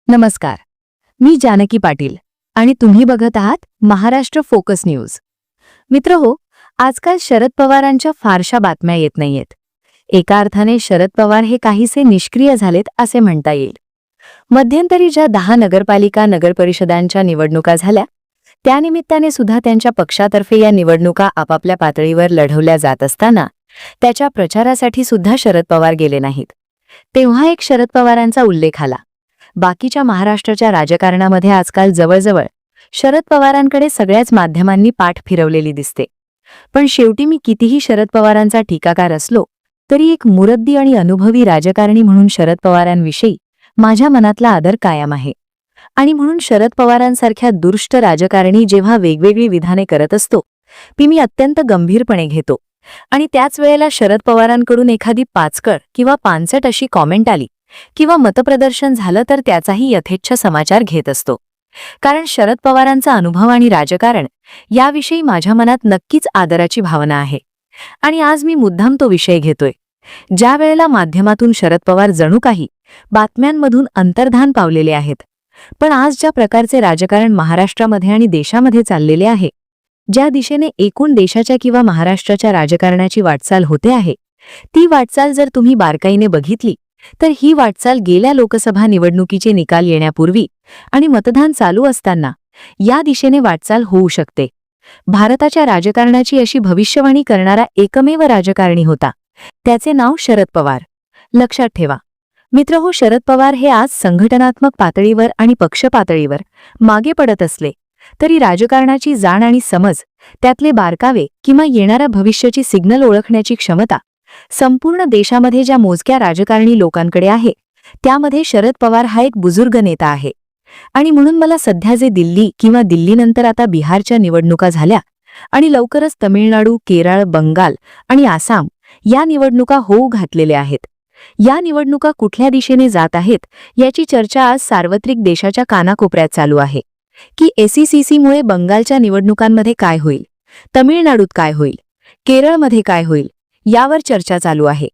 नमस्कार. मी जानकी पाटील आणि तुम्ही बघत आहात महाराष्ट्र फोकस न्यूज. मित्रहो, आजकाल शरद पवारांच्या फारशा बातम्या येत नाहीयेत. एका अर्थाने शरद पवार हे काहीसे निष्क्रिय झालेत असे म्हणता येईल. मध्यंतरी ज्या 10 नगरपालिका नगरपरिषदांच्या निवडणुका झाल्या त्यानिमित्ताने सुद्धा त्यांच्या पक्षातर्फे या निवडणुका आपापल्या पातळीवर लढवल्या जात असताना त्याच्या प्रचारासाठी सुद्धा शरद पवार गेले नाहीत. तेव्हा एक शरद पवारांचा उल्लेख आला. बाकीच्या महाराष्ट्राच्या राजकारणामध्ये आजकाल जवळजवळ शरद पवारांकडे सगळ्याच माध्यमांनी पाठ फिरवलेली दिसते. पण शेवटी मी कितीही शरद पवारांचा टीकाकार असलो तरी एक मुरब्बी आणि अनुभवी राजकारणी म्हणून शरद पवारांविषयी माझ्या मनातला आदर कायम आहे. आणि म्हणून शरद पवारांसारख्या दुष्ट राजकारणी जेव्हा वेगवेगळी विधाने करत असतो ती मी अत्यंत गंभीरपणे घेतो. आणि त्याच वेळेला शरद पवारांकडून एखादी पाचकळ किंवा पानसट अशी कॉमेंट आली किंवा मतप्रदर्शन झालं तर त्याचाही यथेच्छ समाचार घेत असतो. कारण शरद पवारांचा अनुभव आणि राजकारण याविषयी माझ्या मनात नक्कीच आदराची भावना आहे. आणि आज मी मुद्दाम तो विषय घेतोय. ज्या वेळेला माध्यमातून शरद पवार जणू काही बातम्यांमधून अंतर्धान पावलेले आहेत. पण आज ज्या प्रकारचे राजकारण महाराष्ट्रामध्ये आणि देशामध्ये चाललेले आहे, ज्या दिशेने एकूण देशाच्या किंवा महाराष्ट्राच्या राजकारणाची वाटचाल होते आहे, ती वाटचाल जर तुम्ही बारकाईने बघितली तर ही वाटचाल गेल्या लोकसभा निवडणुकीचे निकाल येण्यापूर्वी आणि मतदान चालू असताना या दिशेने वाटचाल होऊ शकते. भारताच्या राजकारणाची अशी भविष्यवाणी करणारा एकमेव राजकारणी होता. त्याचे नाव शरद पवार. लक्षात ठेवा मित्रहो, शरद पवार हे आज संघटनात्मक पातळीवर आणि पक्ष पातळीवर मागे पडत असले तरी राजकारणाची जाण आणि समज, त्यातले बारकावे किंवा येणाऱ्या भविष्याची सिग्नल ओळखण्याची क्षमता संपूर्ण देशामध्ये ज्या मोजक्या राजकारणी लोकांकडे आहे त्यामध्ये शरद पवार हा एक बुजुर्ग नेता आहे. आणि म्हणून मला सध्या जे दिल्ली किंवा दिल्लीनंतर आता बिहारच्या निवडणुका झाल्या आणि लवकरच तमिळनाडू, केरळ, बंगाल आणि आसाम या निवडणुका होऊ घातलेल्या आहेत. या निवडणुका कुठल्या दिशेने जात आहेत याची चर्चा आज सार्वत्रिक देशाच्या कानाकोपऱ्यात चालू आहे. की एसईसीसीमुळे बंगालच्या निवडणुकांमध्ये काय होईल, तमिळनाडूत काय होईल, केरळमध्ये काय होईल यावर चर्चा चालू आहे.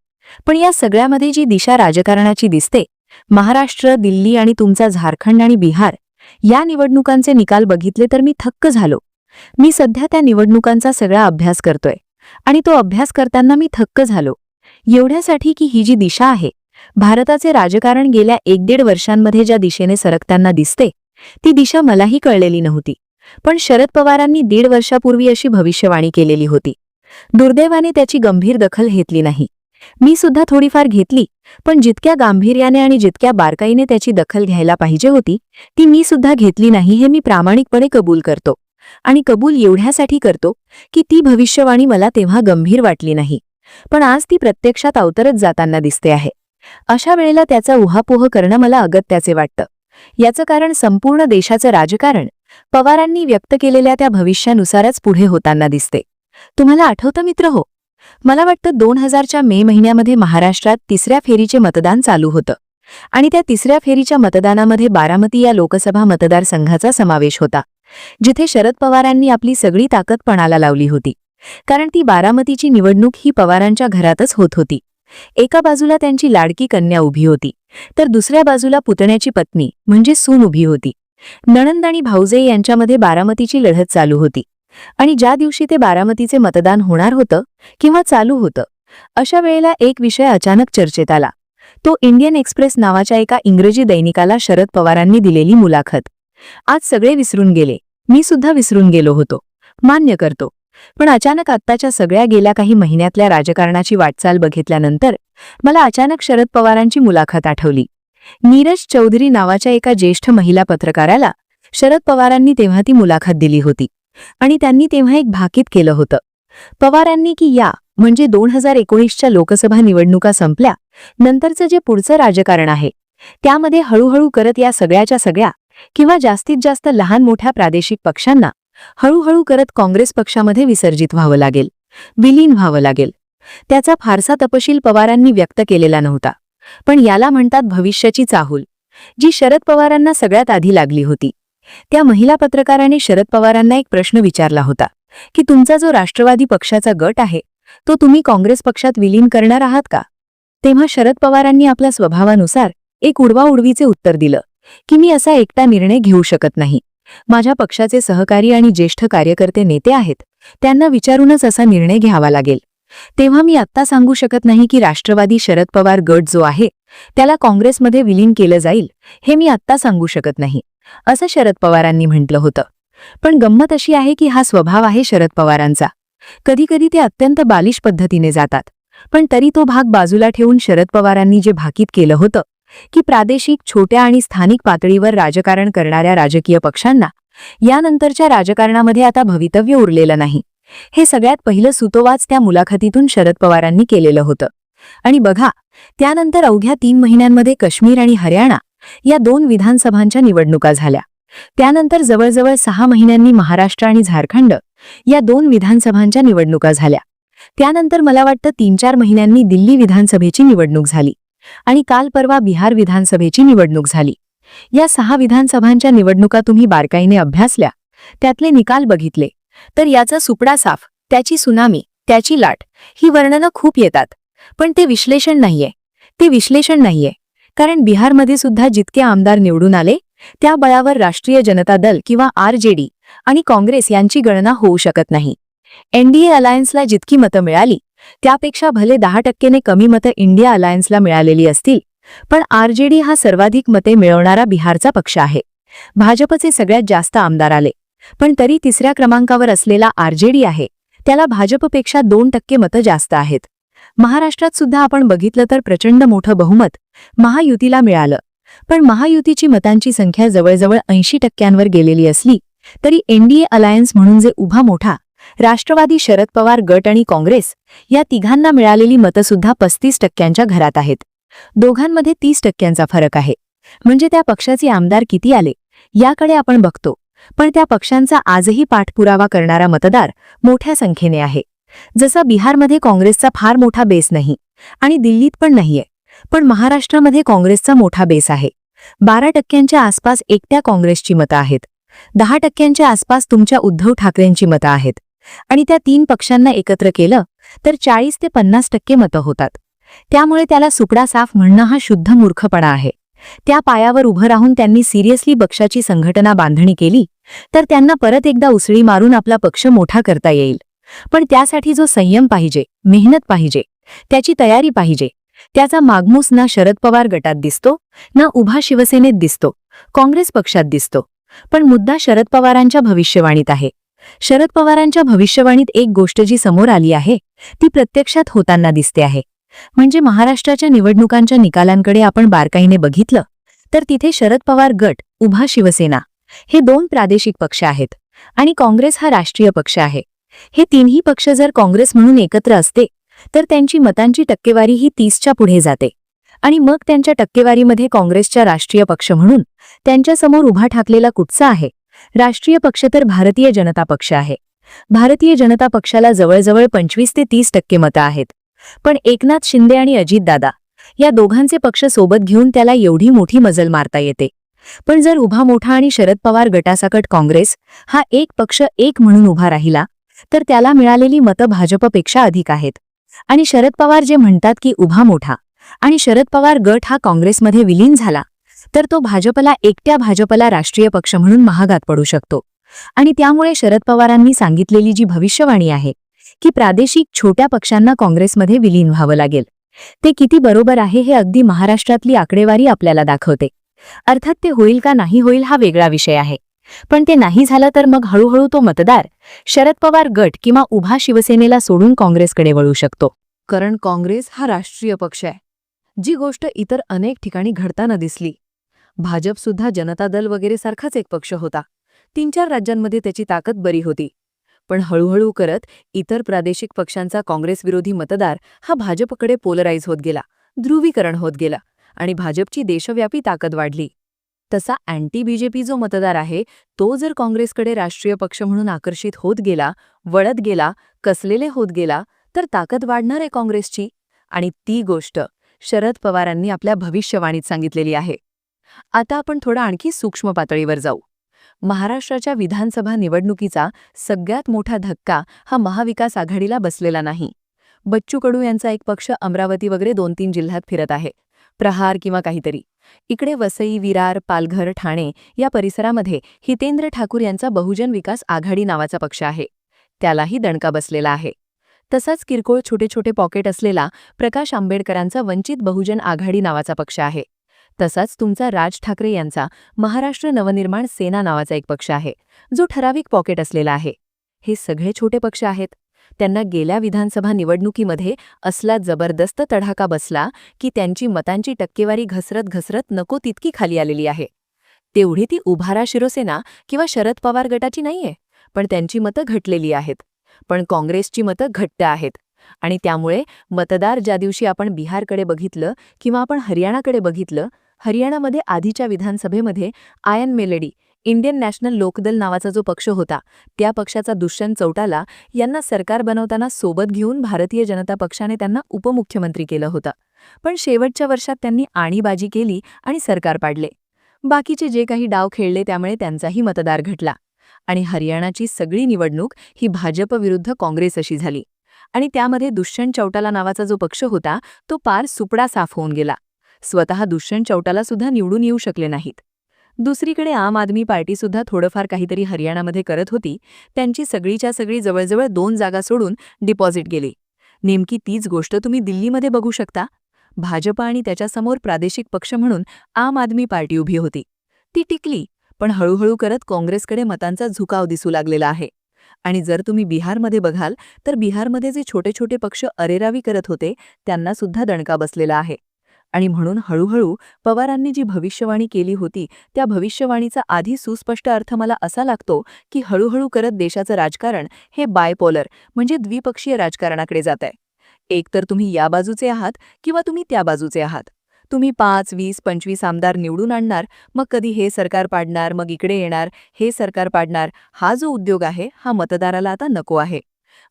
पण या सगळ्यामध्ये जी दिशा राजकारणाची दिसते, महाराष्ट्र, दिल्ली आणि तुमचा झारखंड आणि बिहार या निवडणुकांचे निकाल बघितले तर मी थक्क झालो. मी सध्या त्या निवडणुकांचा सगळा अभ्यास करतोय आणि तो अभ्यास करताना मी थक्क झालो. एवढ्यासाठी की ही जी दिशा आहे, भारताचे राजकारण गेल्या 1-1.5 वर्षांमध्ये ज्या दिशेने सरकताना दिसते ती दिशा मलाही कळलेली नव्हती. पण शरद पवारांनी 1.5 वर्षापूर्वी अशी भविष्यवाणी केलेली होती. दुर्दैवाने त्याची गंभीर दखल घेतली नाही. मी सुद्धा थोडीफार घेतली, पण जितक्या गांभीर्याने आणि जितक्या बारकाईने त्याची दखल घ्यायला पाहिजे होती ती मी सुद्धा घेतली नाही हे मी प्रामाणिकपणे कबूल करतो. आणि कबूल एवढ्यासाठी करतो की ती भविष्यवाणी मला तेव्हा गंभीर वाटली नाही, पण आज ती प्रत्यक्षात अवतरत जाताना दिसते आहे. अशा वेळेला त्याचा उहापोह करणं मला अगत्याचे वाटतं. याचं कारण संपूर्ण देशाचं राजकारण पवारांनी व्यक्त केलेल्या त्या भविष्यानुसारच पुढे होताना दिसते. तुम्हाला आठवतं मित्रहो, मला वाटतं 2000च्या मे महिन्यामध्ये महाराष्ट्रात 3ऱ्या फेरीचे मतदान चालू होतं आणि त्या 3ऱ्या फेरीच्या मतदानामध्ये बारामती या लोकसभा मतदारसंघाचा समावेश होता, जिथे शरद पवारांनी आपली सगळी ताकद पणाला लावली होती. कारण ती बारामतीची निवडणूक ही पवारांच्या घरातच होत होती. एका बाजूला त्यांची लाडकी कन्या उभी होती तर दुसऱ्या बाजूला पुतण्याची पत्नी म्हणजे सून उभी होती. नणंद आणि भाऊजे यांच्यामध्ये बारामतीची लढत चालू होती. आणि ज्या दिवशी ते बारामतीचे मतदान होणार होतं किंवा चालू होतं, अशा वेळेला एक विषय अचानक चर्चेत आला. तो इंडियन एक्सप्रेस नावाच्या एका इंग्रजी दैनिकाला शरद पवारांनी दिलेली मुलाखत. आज सगळे विसरून गेले, मी सुद्धा विसरून गेलो होतो, मान्य करतो. पण अचानक आत्ताच्या सगळ्या गेल्या काही महिन्यातल्या राजकारणाची वाटचाल बघितल्यानंतर मला अचानक शरद पवारांची मुलाखत आठवली. नीरज चौधरी नावाच्या एका ज्येष्ठ महिला पत्रकाराला शरद पवारांनी तेव्हा ती मुलाखत दिली होती आणि त्यांनी तेव्हा एक भाकीत केलं होतं पवारांनी की या म्हणजे 2019च्या लोकसभा निवडणुका संपल्या नंतरचं जे पुढचं राजकारण आहे त्यामध्ये हळूहळू करत या सगळ्याच्या सगळ्या किंवा जास्तीत जास्त लहान मोठ्या प्रादेशिक पक्षांना हळूहळू करत काँग्रेस पक्षामध्ये विसर्जित व्हावं लागेल, विलीन व्हावं लागेल. त्याचा फारसा तपशील पवारांनी व्यक्त केलेला नव्हता. पण याला म्हणतात भविष्याची चाहूल, जी शरद पवारांना सगळ्यात आधी लागली होती. त्या महिला पत्रकाराने शरद पवारांना एक प्रश्न विचारला होता की तुमचा जो राष्ट्रवादी पक्षाचा गट आहे तो तुम्ही काँग्रेस पक्षात विलीन करणार आहात का? तेव्हा शरद पवारांनी आपल्या स्वभावानुसार एक उडवाउडवीचे उत्तर दिलं की मी असा एकटा निर्णय घेऊ शकत नाही. माझ्या पक्षाचे सहकारी आणि ज्येष्ठ कार्यकर्ते नेते आहेत, त्यांना विचारूनच असा निर्णय घ्यावा लागेल. तेव्हा मी आत्ता सांगू शकत नाही की राष्ट्रवादी शरद पवार गट जो आहे त्याला काँग्रेसमध्ये विलीन केलं जाईल, हे मी आत्ता सांगू शकत नाही, असं शरद पवारांनी म्हटलं होतं. पण गंमत अशी आहे की हा स्वभाव आहे शरद पवारांचा. कधी कधी ते अत्यंत बालिश पद्धतीने जातात, पण तरी तो भाग बाजूला ठेवून शरद पवारांनी जे भाकीत केलं होतं की प्रादेशिक, छोट्या आणि स्थानिक पातळीवर राजकारण करणाऱ्या राजकीय पक्षांना यानंतरच्या राजकारणामध्ये आता भवितव्य उरलेलं नाही, हे सगळ्यात पहिलं सुतोवाच त्या मुलाखतीतून शरद पवारांनी केलेलं होतं. आणि बघा, त्यानंतर अवघ्या 3 महिन्यांमध्ये काश्मीर आणि हरियाणा या 2 विधानसभांच्या निवडणुका झाल्या. त्यानंतर जवळजवळ 6 महिन्यांनी महाराष्ट्र आणि झारखंड या 2 विधानसभांच्या निवडणुका झाल्या. त्यानंतर मला वाटतं 3-4 महिन्यांनी दिल्ली विधानसभेची निवडणूक झाली आणि काल परवा बिहार विधानसभेची निवडणूक झाली. या 6 विधानसभांच्या निवडणुका तुम्ही बारकाईने अभ्यासल्या, त्यातले निकाल बघितले, तर याचा सुपडा साफ, त्याची सुनामी, त्याची लाट ही वर्णनं खूप येतात. पण ते विश्लेषण नाहीये. कारण बिहारमध्ये सुद्धा जितके आमदार निवडून आले त्या बळावर राष्ट्रीय जनता दल किंवा आरजेडी आणि काँग्रेस यांची गणना होऊ शकत नाही. एनडीए अलायन्सला जितकी मतं मिळाली त्यापेक्षा भले 10% कमी मतं इंडिया अलायन्सला मिळालेली असतील, पण आरजेडी हा सर्वाधिक मते मिळवणारा बिहारचा पक्ष आहे. भाजपचे सगळ्यात जास्त आमदार आले, पण तरी 3ऱ्या क्रमांकावर असलेला आरजेडी आहे त्याला भाजपपेक्षा 2% मतं जास्त आहेत. महाराष्ट्रात सुद्धा आपण बघितलं तर प्रचंड मोठं बहुमत महायुतीला मिळालं, पण महायुतीची मतांची संख्या जवळजवळ 80%वर गेलेली असली तरी एनडीए अलायन्स म्हणून जे उभा मोठा राष्ट्रवादी शरद पवार गट आणि काँग्रेस या तिघांना मिळालेली मतं सुद्धा 35%च्या घरात आहेत. दोघांमध्ये 30%चा फरक आहे. म्हणजे त्या पक्षाचे आमदार किती आले याकडे आपण बघतो, पण त्या पक्षांचा आजही पाठपुरावा करणारा मतदार मोठ्या संख्येने आहे. जसा बिहारमध्ये काँग्रेसचा फार मोठा बेस नाही आणि दिल्लीत पण नाहीये, पण महाराष्ट्रामध्ये काँग्रेसचा मोठा बेस आहे. 12%च्या आसपास एकट्या काँग्रेसची मतं आहेत, 10%च्या आसपास तुमच्या उद्धव ठाकरेंची मतं आहेत आणि त्या 3 पक्षांना एकत्र केलं तर 40 ते 50% मतं होतात. त्यामुळे त्याला सुपडा साफ म्हणणं हा शुद्ध मूर्खपणा आहे. त्या पायावर उभं राहून त्यांनी सिरियसली पक्षाची संघटना बांधणी केली तर त्यांना परत एकदा उसळी मारून आपला पक्ष मोठा करता येईल. पण त्यासाठी जो संयम पाहिजे, मेहनत पाहिजे, त्याची तयारी पाहिजे, त्याचा मागमूस ना शरद पवार गटात दिसतो, ना उभा शिवसेनेत दिसतो, काँग्रेस पक्षात दिसतो. पण मुद्दा शरद पवारांच्या भविष्यवाणीत आहे. शरद पवारांच्या भविष्यवाणीत एक गोष्ट जी समोर आली आहे ती प्रत्यक्षात होताना दिसते आहे. म्हणजे महाराष्ट्राच्या निवडणुकांच्या निकालांकडे आपण बारकाईने बघितलं तर तिथे शरद पवार गट, उभा शिवसेना हे 2 प्रादेशिक पक्ष आहेत आणि काँग्रेस हा राष्ट्रीय पक्ष आहे. हे 3ही पक्ष जर काँग्रेस म्हणून एकत्र असते तर त्यांची मतांची टक्केवारी ही 30च्या पुढे जाते आणि मग त्यांच्या टक्केवारीमध्ये काँग्रेसच्या राष्ट्रीय पक्ष म्हणून त्यांच्यासमोर उभा ठाकलेला कुठचा आहे? राष्ट्रीय पक्ष तर भारतीय जनता पक्ष आहे. भारतीय जनता पक्षाला जवळजवळ 25 ते 30% मतं आहेत. पण एकनाथ शिंदे आणि अजितदादा या दोघांचे पक्ष सोबत घेऊन त्याला एवढी मोठी मजल मारता येते. पण जर उभा मोठा आणि शरद पवार गटासकट काँग्रेस हा एक पक्ष एक म्हणून उभा राहिला तर त्याला मिळालेली मतं भाजपपेक्षा अधिक आहेत. आणि शरद पवार जे म्हणतात की उभा मोठा आणि शरद पवार गट हा काँग्रेसमध्ये विलीन झाला तर तो एकट्या भाजपला राष्ट्रीय पक्ष म्हणून महागात पडू शकतो. आणि त्यामुळे शरद पवारांनी सांगितलेली जी भविष्यवाणी आहे की प्रादेशिक छोट्या पक्षांना काँग्रेसमध्ये विलीन व्हावं लागेल, ते किती बरोबर आहे हे अगदी महाराष्ट्रातली आकडेवारी आपल्याला दाखवते. अर्थात ते होईल का नाही होईल हा वेगळा विषय आहे, पण ते नाही झालं तर मग हळूहळू तो मतदार शरद पवार गट किंवा उभा शिवसेनेला सोडून काँग्रेसकडे वळू शकतो. कारण काँग्रेस हा राष्ट्रीय पक्ष आहे, जी गोष्ट इतर अनेक ठिकाणी घडताना दिसली. भाजप सुद्धा जनता दल वगैरे सारखाच एक पक्ष होता. 3-4 राज्यांमध्ये त्याची ताकद बरी होती. पण हळूहळू करत इतर प्रादेशिक पक्षांचा काँग्रेस विरोधी मतदार हा भाजपकडे पोलराईज होत गेला, ध्रुवीकरण होत गेला आणि भाजपची देशव्यापी ताकद वाढली. तसा अँटी बीजेपी जो मतदार आहे तो जर काँग्रेसकडे राष्ट्रीय पक्ष म्हणून आकर्षित होत गेला, वळत गेला, कसलेले होत गेला तर ताकद वाढणार आहे काँग्रेसची. आणि ती गोष्ट शरद पवारांनी आपल्या भविष्यवाणीत सांगितलेली आहे. आता आपण थोडा आणखी सूक्ष्म पातळीवर जाऊ. महाराष्ट्राच्या विधानसभा निवडणुकीचा सगळ्यात मोठा धक्का हा महाविकास आघाडीला बसलेला नाही. बच्चू कडू यांचा एक पक्ष अमरावती वगैरे 2-3 जिल्ह्यात फिरत आहे, प्रहार किंवा काहीतरी. इकडे वसई, विरार, पालघर, ठाणे या परिसरामध्ये हितेंद्र ठाकूर यांचा बहुजन विकास आघाडी नावाचा पक्ष आहे. त्यालाही दणका बसलेला आहे. तसाच किरकोळ छोटे छोटे पॉकेट असलेला प्रकाश आंबेडकरांचा वंचित बहुजन आघाडी नावाचा पक्ष आहे. तसाच तुमचा राज ठाकरे यांचा महाराष्ट्र नवनिर्माण सेना नावाचा एक पक्ष आहे, जो ठराविक पॉकेट असलेला आहे. हे सगळे छोटे पक्ष आहेत. त्यांना गेल्या विधानसभा निवडणुकीमध्ये असला जबरदस्त तडाखा बसला की त्यांची मतांची टक्केवारी घसरत घसरत नको तितकी खाली आलेली आहे. तेवढी ती उभारा शिवसेना किंवा शरद पवार गटाची नाहीये, पण त्यांची मतं घटलेली आहेत. पण काँग्रेसची मतं घट्ट आहेत. आणि त्यामुळे मतदार ज्या दिवशी आपण बिहारकडे बघितलं किंवा आपण हरियाणाकडे बघितलं, हरियाणामध्ये आधीच्या विधानसभेमध्ये आयन मेलेडी इंडियन नॅशनल लोकदल नावाचा जो पक्ष होता, त्या पक्षाचा दुष्यंत चौटाला यांना सरकार बनवताना सोबत घेऊन भारतीय जनता पक्षाने त्यांना उपमुख्यमंत्री केलं होतं. पण शेवटच्या वर्षात त्यांनी आणीबाजी केली आणि सरकार पाडले. बाकीचे जे काही डाव खेळले त्यामुळे त्यांचाही मतदार घटला. आणि हरियाणाची सगळी निवडणूक ही भाजप विरुद्ध काँग्रेस अशी झाली. आणि त्यामध्ये दुष्यंत चौटाला नावाचा जो पक्ष होता, तो पार सुपडा साफ होऊन गेला. स्वतः दुष्यंत चौटाला सुद्धा निवडून येऊ शकले नाहीत. दुसरीकडे आम आदमी पार्टीसुद्धा थोडंफार काहीतरी हरियाणामध्ये करत होती. त्यांची सगळीच्या सगळी जवळजवळ 2 जागा सोडून डिपॉझिट गेली. नेमकी तीच गोष्ट तुम्ही दिल्लीमध्ये बघू शकता. भाजप आणि त्याच्यासमोर प्रादेशिक पक्ष म्हणून आम आदमी पार्टी उभी होती. ती टिकली, पण हळूहळू करत काँग्रेसकडे मतांचा झुकाव दिसू लागलेला आहे. आणि जर तुम्ही बिहारमध्ये बघाल तर बिहारमध्ये जे छोटे छोटे पक्ष अरेरावी करत होते त्यांना सुद्धा दणका बसलेला आहे. आणि म्हणून हळूहळू पवारांनी जी भविष्यवाणी केली होती त्या भविष्यवाणीचा आधी सुस्पष्ट अर्थ मला असा लागतो की हळूहळू करत देशाचं राजकारण हे बायपोलर म्हणजे द्विपक्षीय राजकारणाकडे जात आहे. एकतर तुम्ही या बाजूचे आहात किंवा तुम्ही त्या बाजूचे आहात. तुम्ही 5, 20, 25 आमदार निवडून आणणार, मग कधी हे सरकार पाडणार, मग इकडे येणार, हे सरकार पाडणार. हा जो उद्योग आहे हा मतदाराला आता नको आहे.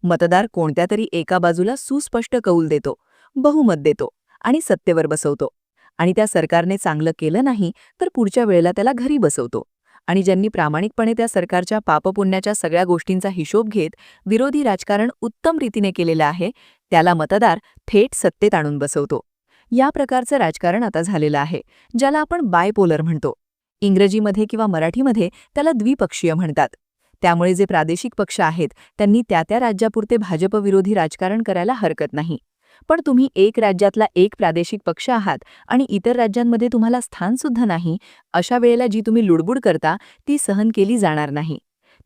मतदार कोणत्या तरी एका बाजूला सुस्पष्ट कौल देतो, बहुमत देतो आणि सत्तेवर बसवतो. आणि त्या सरकारने चांगलं केलं नाही तर पुढच्या वेळेला त्याला घरी बसवतो. आणि ज्यांनी प्रामाणिकपणे त्या सरकारच्या पापपुण्याच्या सगळ्या गोष्टींचा हिशोब घेत विरोधी राजकारण उत्तम रीतीने केलेलं आहे, त्याला मतदार थेट सत्तेत आणून बसवतो. या प्रकारचं राजकारण आता झालेलं आहे, ज्याला आपण बायपोलर म्हणतो. इंग्रजीमध्ये किंवा मराठीमध्ये त्याला द्विपक्षीय म्हणतात. त्यामुळे जे प्रादेशिक पक्ष आहेत त्यांनी त्या त्या राज्यापुरते भाजपविरोधी राजकारण करायला हरकत नाही. पण तुम्ही एक राज्यातला एक प्रादेशिक पक्ष आहात आणि इतर राज्यांमध्ये तुम्हाला स्थानसुद्धा नाही, अशा वेळेला जी तुम्ही लुडबुड करता ती सहन केली जाणार नाही.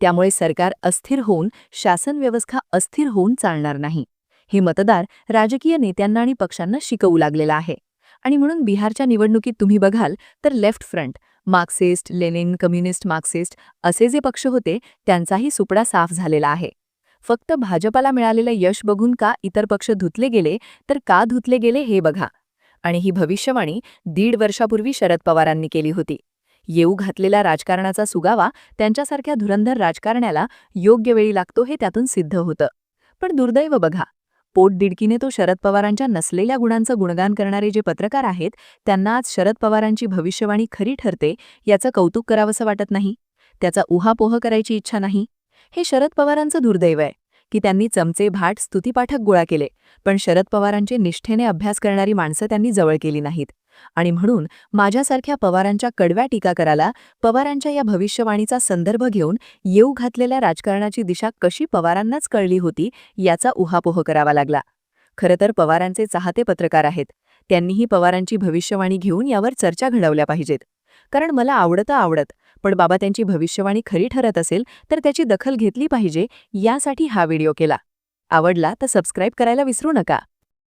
त्यामुळे सरकार अस्थिर होऊन, शासन व्यवस्था अस्थिर होऊन चालणार नाही. हे मतदार राजकीय नेत्यांना आणि पक्षांना शिकवू लागलेला आहे. आणि म्हणून बिहारच्या निवडणुकीत तुम्ही बघाल तर left front, Marxist, Lenin, communist Marxist असे जे पक्ष होते त्यांचाही सुपडा साफ झालेला आहे. फक्त भाजपाला मिळालेलं यश बघून का इतर पक्ष धुतले गेले, तर का धुतले गेले हे बघा. आणि ही भविष्यवाणी 1.5 वर्षापूर्वी शरद पवारांनी केली होती. येऊ घातलेल्या राजकारणाचा सुगावा त्यांच्यासारख्या धुरंधर राजकारण्याला योग्य वेळी लागतो हे त्यातून सिद्ध होतं. पण दुर्दैव बघा, पोटदिडकीने तो शरद पवारांच्या नसलेल्या गुणांचं गुणगान करणारे जे पत्रकार आहेत त्यांना आज शरद पवारांची भविष्यवाणी खरी ठरते याचं कौतुक करावंसं वाटत नाही, त्याचा उहापोह करायची इच्छा नाही. हे शरद पवारांचं दुर्दैव आहे की त्यांनी चमचे भाट स्तुतिपाठक गोळा केले, पण शरद पवारांचे निष्ठेने अभ्यास करणारी माणसं त्यांनी जवळ केली नाहीत. आणि म्हणून माझ्यासारख्या पवारांच्या कडव्या टीकाकाराला पवारांच्या या भविष्यवाणीचा संदर्भ घेऊन येऊ घातलेल्या राजकारणाची दिशा कशी पवारांनाच कळली होती याचा उहापोह करावा लागला. खरं तर पवारांचे चाहते पत्रकार आहेत, त्यांनीही पवारांची भविष्यवाणी घेऊन यावर चर्चा घडवल्या पाहिजेत. कारण मला आवडत, पण बाबा त्यांची भविष्यवाणी खरी ठरत असेल तर त्याची दखल घेतली पाहिजे, यासाठी हा व्हिडिओ केला. आवडला तर सबस्क्राईब करायला विसरू नका.